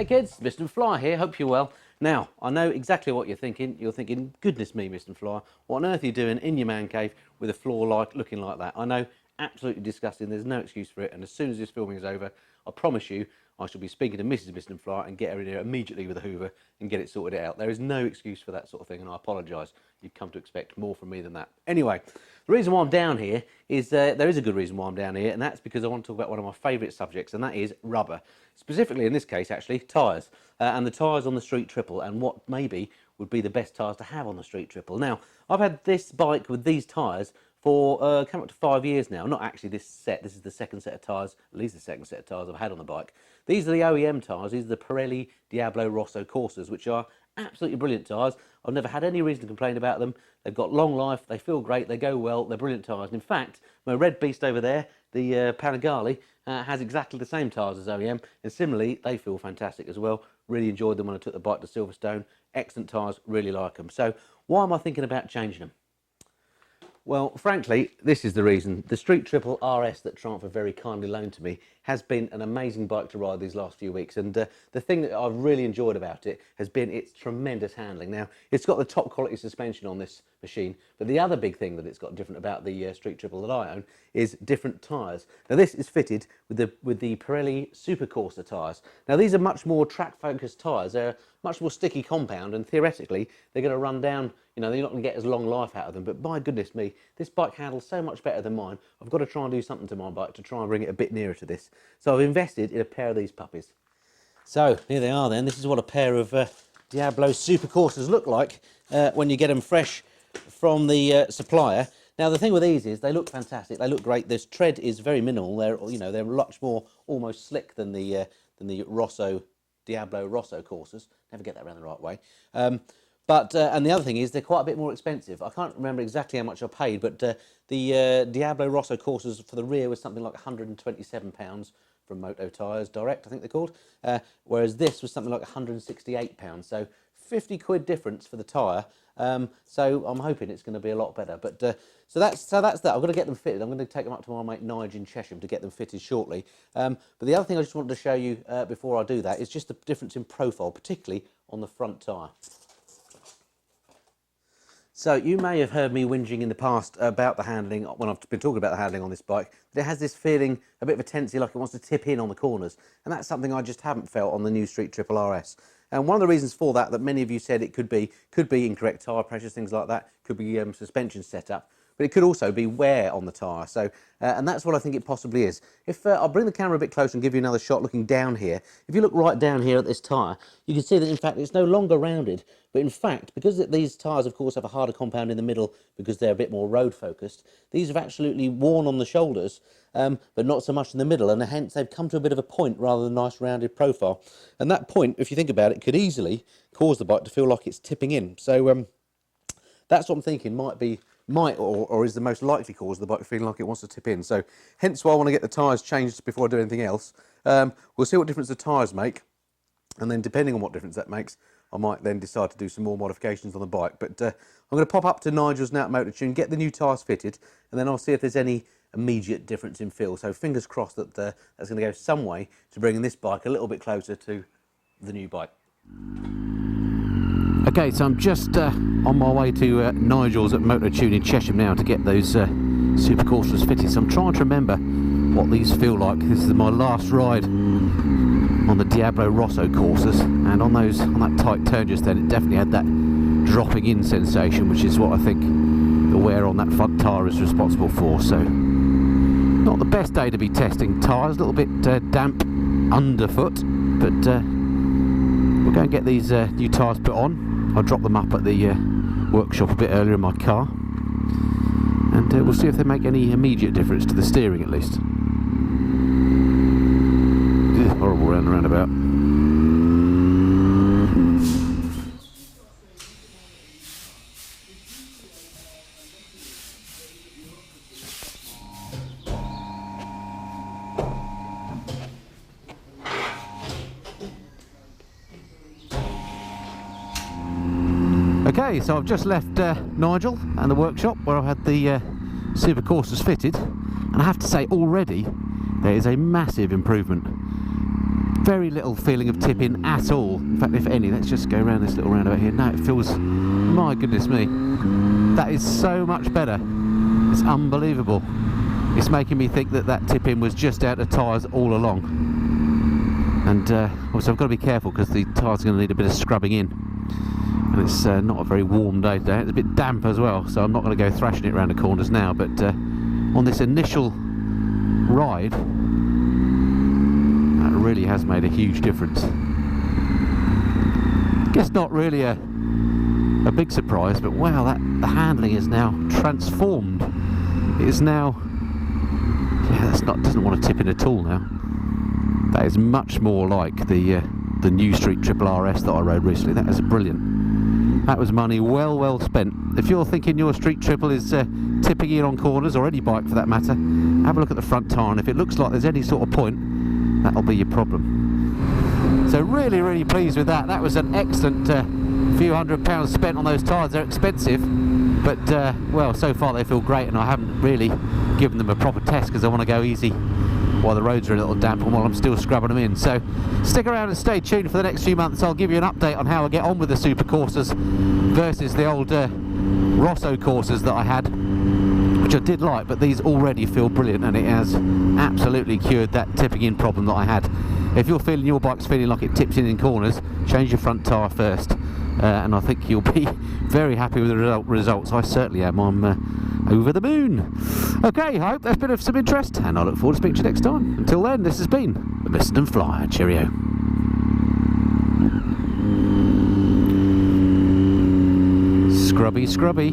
kids, Mr. Fly here, hope you're well. Now, I know exactly what you're thinking. You're thinking, goodness me, Mr. Fly, what on earth are you doing in your man cave with a floor looking like that? I know, absolutely disgusting, there's no excuse for it, and as soon as this filming is over, I promise you, I shall be speaking to Mrs. Mr. Fly and get her in here immediately with a hoover and get it sorted out. There is no excuse for that sort of thing, and I apologise. You've come to expect more from me than that. Anyway, the reason why I'm down here is, there is a good reason why I'm down here, and that's because I want to talk about one of my favourite subjects, and that is rubber. Specifically, in this case, actually, tyres. And the tyres on the Street Triple, and what maybe would be the best tyres to have on the Street Triple. Now, I've had this bike with these tyres for coming up to 5 years now. Not actually this set, this is the second set of tyres, at least the second set of tyres I've had on the bike. These are the OEM tyres, these are the Pirelli Diablo Rosso Corsas, which are absolutely brilliant tyres. I've never had any reason to complain about them. They've got long life, they feel great, they go well, they're brilliant tyres. And in fact, my red beast over there, the Panigale, has exactly the same tyres as OEM, and similarly, they feel fantastic as well. Really enjoyed them when I took the bike to Silverstone. Excellent tyres, really like them. So why am I thinking about changing them? Well, frankly, this is the reason. The Street Triple RS that Triumph have very kindly loaned to me has been an amazing bike to ride these last few weeks. And the thing that I've really enjoyed about it has been its tremendous handling. Now, it's got the top quality suspension on this machine, but the other big thing that it's got different about the Street Triple that I own is different tyres. Now, this is fitted with the Pirelli Supercorsa tyres. Now, these are much more track-focused tyres. They're much more sticky compound, and theoretically, they're going to run down. You know, you're not going to get as long life out of them, but my goodness me, this bike handles so much better than mine. I've got to try and do something to my bike to try and bring it a bit nearer to this. So I've invested in a pair of these puppies. So here they are then. This is what a pair of Diablo Supercorsas look like when you get them fresh from the supplier. Now the thing with these is they look fantastic. They look great. This tread is very minimal. They're much more almost slick than the Diablo Rosso Corsas. Never get that around the right way. And the other thing is they're quite a bit more expensive. I can't remember exactly how much I paid, but the Diablo Rosso Corsas for the rear was something like £127 from Moto Tyres Direct, I think they're called. Whereas this was something like £168. So 50 quid difference for the tyre. So I'm hoping it's going to be a lot better. But so that's that. I've got to get them fitted. I'm going to take them up to my mate Nigel in Chesham to get them fitted shortly. But the other thing I just wanted to show you before I do that is just the difference in profile, particularly on the front tyre. So you may have heard me whinging in the past about the handling, when I've been talking about the handling on this bike, that it has this feeling, a bit of a tendency like it wants to tip in on the corners. And that's something I just haven't felt on the new Street Triple RS. And one of the reasons for that many of you said it could be incorrect tyre pressures, things like that, could be suspension setup, but it could also be wear on the tyre. So, and that's what I think it possibly is. If I'll bring the camera a bit closer and give you another shot looking down here. If you look right down here at this tyre, you can see that in fact it's no longer rounded, but in fact, because these tyres of course have a harder compound in the middle because they're a bit more road focused, these have absolutely worn on the shoulders, but not so much in the middle, and hence they've come to a bit of a point rather than a nice rounded profile. And that point, if you think about it, could easily cause the bike to feel like it's tipping in. So that's what I'm thinking might or is the most likely cause of the bike feeling like it wants to tip in. So hence why I want to get the tyres changed before I do anything else. We'll see what difference the tyres make, and then depending on what difference that makes, I might then decide to do some more modifications on the bike. But I'm going to pop up to Nigel's now at Motor Tune, get the new tyres fitted, and then I'll see if there's any immediate difference in feel. So fingers crossed that that's going to go some way to bringing this bike a little bit closer to the new bike. Okay, so I'm just on my way to Nigel's at Motor Tune in Chesham now to get those Supercorsas fitted. So I'm trying to remember what these feel like. This is my last ride on the Diablo Rosso Corsas, and on that tight turn just then, it definitely had that dropping in sensation, which is what I think the wear on that front tyre is responsible for. So not the best day to be testing tyres, a little bit damp underfoot, but we'll go and get these new tyres put on. I'll drop them up at the workshop a bit earlier in my car, and we'll see if they make any immediate difference to the steering at least. Ugh, horrible roundabout. Okay, so I've just left Nigel and the workshop where I had the Supercorsas fitted, and I have to say already there is a massive improvement Very little feeling of tipping at all. In fact, if any, let's just go around this little roundabout here. No, it feels, my goodness me, that is so much better. It's unbelievable. It's making me think that that tip-in was just out of tyres all along. And also I've got to be careful because the tyres are going to need a bit of scrubbing in. And it's not a very warm day today. It's a bit damp as well, so I'm not going to go thrashing it around the corners now. But on this initial ride, that really has made a huge difference. I guess not really a big surprise, but wow, the handling is now transformed. It is now, yeah, doesn't want to tip in at all now. That is much more like the new Street Triple RS that I rode recently. That is brilliant. That was money well spent. If you're thinking your Street Triple is tipping in on corners, or any bike for that matter, have a look at the front tyre, and if it looks like there's any sort of point, that'll be your problem. So really pleased with that. That was an excellent few £100 spent on those tyres. They're expensive, but well, so far they feel great, and I haven't really given them a proper test because I want to go easy while the roads are a little damp and while I'm still scrubbing them in. So stick around and stay tuned for the next few months. I'll give you an update on how I get on with the Supercorsas versus the old Rosso Corsas that I had, which I did like, but these already feel brilliant, and it has absolutely cured that tipping in problem that I had. If you're feeling your bike's feeling like it tips in corners, change your front tyre first, and I think you'll be very happy with the results. I certainly am. I'm over the moon. Okay, I hope that's been of some interest, and I look forward to speaking to you next time. Until then, this has been the Mr. Flyer. Cheerio. Scrubby.